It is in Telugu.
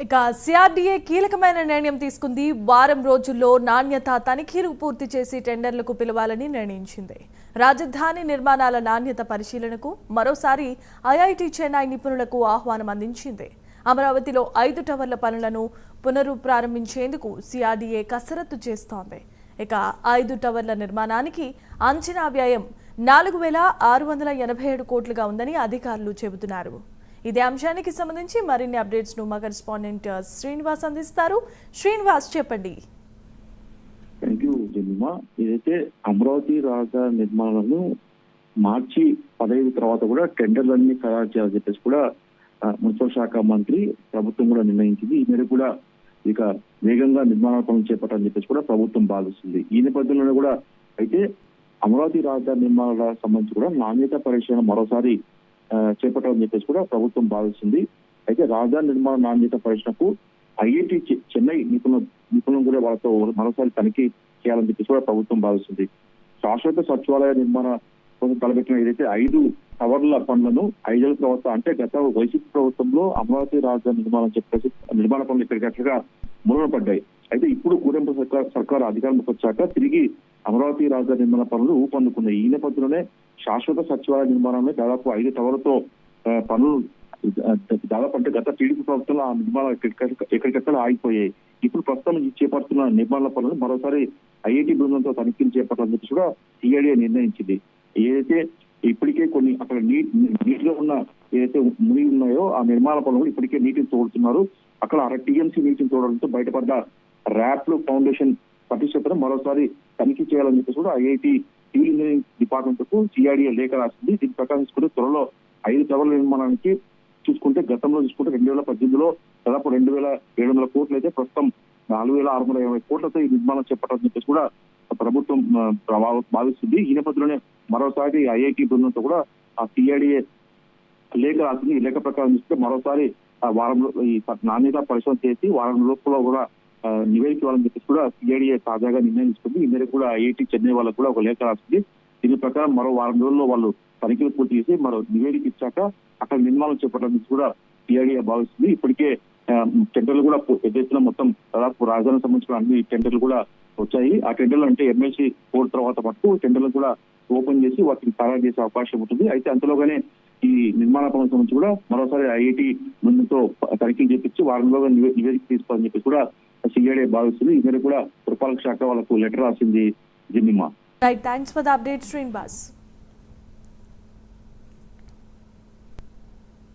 ఇక సిఆర్డీఏ కీలకమైన నిర్ణయం తీసుకుంది. వారం రోజుల్లో నాణ్యత తనిఖీలు పూర్తి చేసి టెండర్లకు పిలవాలని నిర్ణయించింది. రాజధాని నిర్మాణాల నాణ్యత పరిశీలనకు మరోసారి ఐఐటి చెన్నై నిపుణులకు ఆహ్వానం అందించింది. అమరావతిలో 5 టవర్ల పనులను పునరుప్రారంభించేందుకు సిఆర్డీఏ కసరత్తు చేస్తోంది. ఇక 5 టవర్ల నిర్మాణానికి అంచనా వ్యయం 4,687 కోట్లుగా ఉందని అధికారులు చెబుతున్నారు. ఇదే అంశానికి సంబంధించి మరిన్ని అప్డేట్స్ ను మా కరెస్పాండెంట్ శ్రీనివాస్ అందిస్తారు. శ్రీనివాస్, చెప్పండి. థ్యాంక్ యూ జన్మ. ఇదైతే అమరావతి రాజధాని నిర్మాణాలను మార్చి 15 తర్వాత కూడా టెండర్లన్నీ ఖరారు చేయాలని చెప్పేసి కూడా మున్సిపల్ శాఖ మంత్రి ప్రభుత్వం కూడా నిర్ణయించింది. ఈ మేరకు కూడా ఇక వేగంగా నిర్మాణ పనులు చేపట్టాలని చెప్పేసి కూడా ప్రభుత్వం భావిస్తుంది. ఈ నేపథ్యంలో కూడా అయితే అమరావతి రాజధాని నిర్మాణాలకు సంబంధించి కూడా నాణ్యత పరీక్షను మరోసారి చేపట్టాలని చెప్పేసి కూడా ప్రభుత్వం భావిస్తుంది. అయితే రాజధాని నిర్మాణ నాణ్యత పరీక్షకు ఐఐటి చెన్నై నిపుణులు కూడా వాళ్ళతో మరోసారి తనిఖీ చేయాలని చెప్పేసి కూడా ప్రభుత్వం భావిస్తుంది. శాశ్వత సచివాలయ నిర్మాణ కోసం తలపెట్టిన ఏదైతే 5 టవర్ల పనులను 5 ఏళ్ల తర్వాత అంటే గత వైసీపీ ప్రభుత్వంలో అమరావతి రాజధాని నిర్మాణం చెప్పేసి నిర్మాణ పనులు ఇక్కడికట్లుగా మూలన పడ్డాయి. అయితే ఇప్పుడు కూటమి సర్కారు అధికారంలోకి వచ్చాక తిరిగి అమరావతి రాజధాని నిర్మాణ పనులు ఊపందుకున్నాయి. ఈ నేపథ్యంలోనే శాశ్వత సచివాలయ నిర్మాణంలో దాదాపు 5 టవర్లతో పనులు దాదాపు అంటే గత టీడీపీ ప్రభుత్వంలో ఆ నిర్మాణాలు ఎక్కడికెక్కడ ఆగిపోయాయి. ఇప్పుడు ప్రస్తుతం చేపడుతున్న నిర్మాణ పనులు మరోసారి ఐఐటి బృందంతో తనిఖీలు చేపట్టాలని చెప్పి కూడా సిఐడిఏ నిర్ణయించింది. ఏదైతే ఇప్పటికే కొన్ని అక్కడ నీటిలో ఉన్న ఏదైతే మునిగి ఉన్నాయో ఆ నిర్మాణ పనులు ఇప్పటికే నీటిని తోడుతున్నారు. అక్కడ 1/2 టీఎంసీ నీటిని తోడడంతో బయటపడ్డ ర్యాప్లు ఫౌండేషన్ పటిష్టతను మరోసారి తనిఖీ చేయాలని చెప్పేసి కూడా ఐఐటి సివిల్ ఇంజనీరింగ్ డిపార్ట్మెంట్ కు సిఐడిఏ లేఖ రాసింది. దీని ప్రకారం చూసుకుంటే త్వరలో 5 టవర్ల నిర్మాణానికి చూసుకుంటే గతంలో చూసుకుంటే 2018లో దాదాపు 2,700 కోట్లు అయితే ప్రస్తుతం 4,620 కోట్లతో ఈ నిర్మాణం చేపట్టాలని చెప్పేసి కూడా ప్రభుత్వం భావిస్తుంది. ఈ నేపథ్యంలోనే మరోసారి ఐఐటి బృందంతో కూడా ఆ సిఐడిఏ లేఖ రాసింది. ఈ లేఖ ప్రకారం చూస్తే మరోసారి వారంలో ఈ నాణ్యత పరిశోధన చేసి వారం లోపల కూడా నివేదిక ఇవ్వాలని చెప్పేసి కూడా సిఐడిఏ తాజాగా నిర్ణయం తీసుకుంది. ఈ మేరకు కూడా ఐఐటి చెన్నై వాళ్ళకు కూడా ఒక లేఖ రాసింది. దీని ప్రకారం మరో వారం రోజుల్లో వాళ్ళు తనిఖీలు పూర్తి చేసి మరో నివేదిక ఇచ్చాక అక్కడ నిర్మాణం చేపట్టాలని కూడా సిఐడిఏ భావిస్తుంది. ఇప్పటికే టెండర్లు కూడా పెద్ద ఎత్తున మొత్తం దాదాపు రాజధానికి సంబంధించిన అన్ని టెండర్లు కూడా వచ్చాయి. ఆ టెండర్లు అంటే ఎమ్మెల్సీ కోడ్ తర్వాత మటుకు టెండర్లు కూడా ఓపెన్ చేసి వాటిని ఖరారు చేసే అవకాశం ఉంటుంది. అయితే అంతలోగానే ఈ నిర్మాణ పనులకు సంబంధించి కూడా మరోసారి ఐఐటి ముందుతో తనిఖీలు చేపించి వారంలోగా నివేదిక తీసుకోవాలని చెప్పి కూడా సిఐడిఏ భావిస్తుంది. ఈ మేరకు కూడా పురపాలక శాఖ వాళ్ళకు లెటర్ రాసింది. జిమ్మిమా. Right, thanks for the update Srinivas.